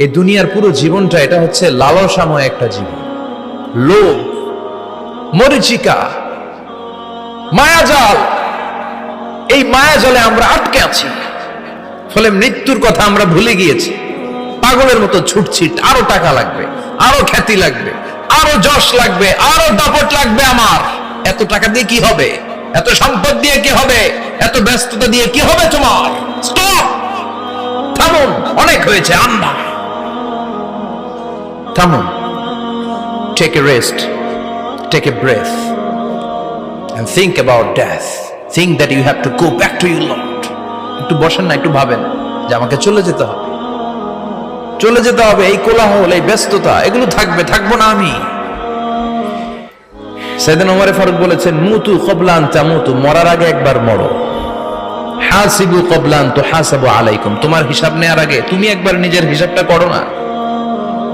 এই দুনিয়ার পুরো জীবনটা এটা হচ্ছে লালসাময় একটা জীবন, লোভ, মরিচিকা, মায়াজাল। এই মায়াজালে আমরা আটকে আছি, ফলে মৃত্যুর কথা আমরা ভুলে গিয়েছি। পাগলের মতো ছুটছি, আরো টাকা লাগবে, আরো খ্যাতি লাগবে, আরো যশ লাগবে, আরো দাপট লাগবে। আমার এত টাকা দিয়ে কি হবে, এত সম্পদ দিয়ে কি হবে, এত ব্যস্ততা দিয়ে কি হবে তোমার? স্টপ, থামুন, অনেক হয়েছে। আম্মা থামুন, take a rest, take a breath and think about death. Think that you have to go back to your Lord. একটু বসেন না, একটু ভাবেন যে আমাকে চলে যেতে হবে, চলে যেতে হবে। এই কোলাহল, এই ব্যস্ততা, এগুলো থাকবে, থাকবো না আমি। সাইয়েদনা ওমর ফারুক বলেছেন, মুতু ক্বাবলা আন তামুতু, মরার আগে একবার মরো। হাসিবু ক্বাবলা আন তুহাসাবু আলাইকুম, তোমার হিসাব নেওয়ার আগে তুমি একবার নিজের হিসাবটা করো না।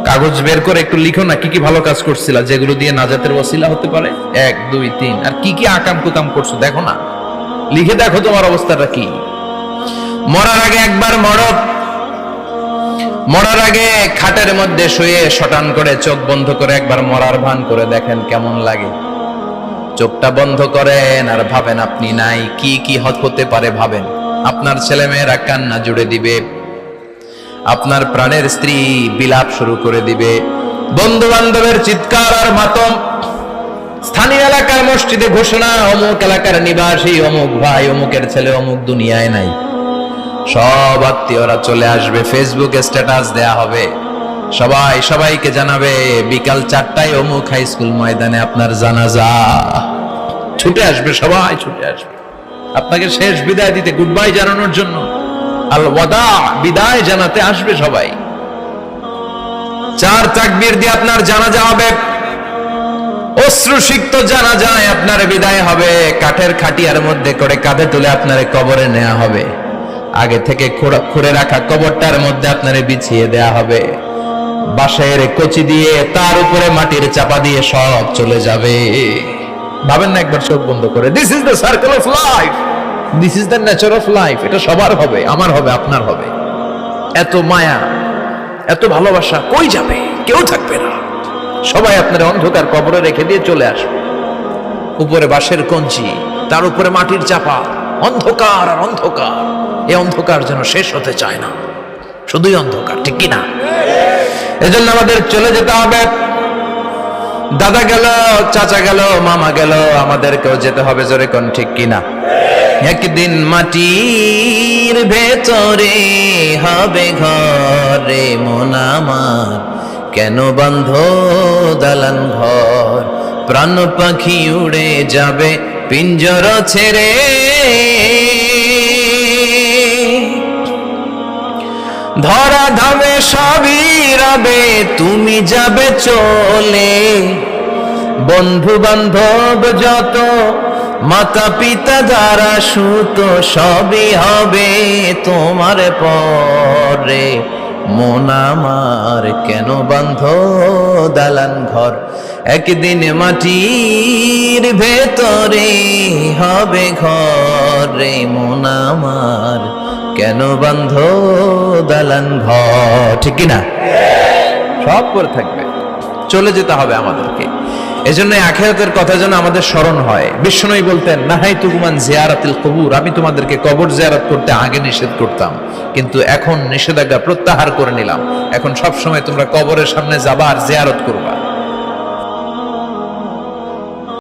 কাগজ বের করে একটু লিখো না কি কি ভালো কাজ করছিলা, যেগুলো দিয়ে নাজাতের ওসিলা হতে পারে। 1 2 3, আর কি কি আকাম কুকাম করছো দেখো না, লিখে দেখো তোমার অবস্থাটা কি। মরার আগে একবার মরো। মরার আগে খাটের মধ্যে শুয়ে শটান করে চোখ বন্ধ করে একবার মরার ভান করে দেখেন কেমন লাগে। চোখটা বন্ধ করেন আর ভাবেন আপনি নাই, কি কি হতে পারে ভাবেন। আপনার ছেলে মেয়েরা কান্না জুড়ে দিবে, আপনার প্রাণের স্ত্রী বিলাপ শুরু করে দিবে, বন্ধু বান্ধবের চিৎকার আর মাতম, স্থানীয় এলাকার মসজিদে ঘোষণা, অমুক এলাকার নিবাসী অমুক ভাই অমুকের ছেলে অমুক দুনিয়ায় নাই। সব আত্মীয়রা চলে আসবে, ফেসবুকে স্ট্যাটাস দেয়া হবে, সবাই সবাইকে জানাবে বিকাল 4টায় অমুক হাই স্কুল ময়দানে আপনার জানাজা। ছুটে আসবে, সবাই ছুটে আসবে আপনাকে শেষ বিদায় দিতে, গুড বাই জানানোর জন্য, আল ওয়াদা, বিদায় জানাতে আসবে সবাই। 4 তাকবীর দিয়ে আপনার জানাজা হবে, অশ্রুসিক্ত জানাজায় আপনার বিদায় হবে। কাঠের খাটিয়ার মধ্যে করে কাঁধে তুলে আপনার কবরে নেওয়া হবে। আগে থেকে খুঁড়ে রাখা কবরটার মধ্যে আপনার বিছিয়ে দেয়া হবে। বাঁশের কচি দিয়ে তার উপরে মাটির চাপা দিয়ে সব চলে যাবে। ভাবেন না একবার চোখ বন্ধ করে, this is the circle of life, this is the nature of life. এটা সবার হবে, আমার হবে, আপনার হবে। এত মায়া, এত ভালোবাসা কই যাবে? কেউ থাকবে না, সবাই আপনার অন্ধকার কবরে রেখে দিয়ে চলে আসবে। উপরে বাঁশের কঞ্চি, তার উপরে মাটির চাপা, অন্ধকার আর অন্ধকার। এই অন্ধকার যেন শেষ হতে চায় না, শুধুই অন্ধকার, ঠিক কিনা? এজন্য আমাদের চলে যেতে হবে। দাদা গেল, চাচা গেল, মামা গেল, আমাদেরকেও যেতে হবে, জোরে কোন ঠিক কিনা? একদিন মাটির ভেতরে হবে ঘরে মন আমার, কেন বন্ধ দালান ঘর, প্রাণ পাখি উড়ে যাবে পিঞ্জর ছেড়ে, ধরা ধামে সবই রবে, তুমি যাবে চলে, বন্ধু বান্ধব যত, মাতা পিতা যারা সুত, সবই হবে তোমার পরে, মন আমার কেন বন্ধ দালান ঘর, একদিন মাটির ভেতরে হবে ঘরে মন আমার, কেন বন্ধ দালান ঘর, ঠিক কিনা? সব করে থাকবে, চলে যেতে হবে আমাদেরকে। এজন্য আখিরাতের কথা যেন আমাদের স্মরণ হয়। বিশ্বনবী বলতেন, নাহাইতুকুমান জিয়ারাতিল কবুর, আমি তোমাদেরকে কবর জিয়ারত করতে আগে নিষেধ করতাম, কিন্তু এখন নিষেধাজ্ঞা প্রত্যাহার করে নিলাম। এখন সব সময় তোমরা কবরের সামনে যাবা আর জিয়ারত করবা।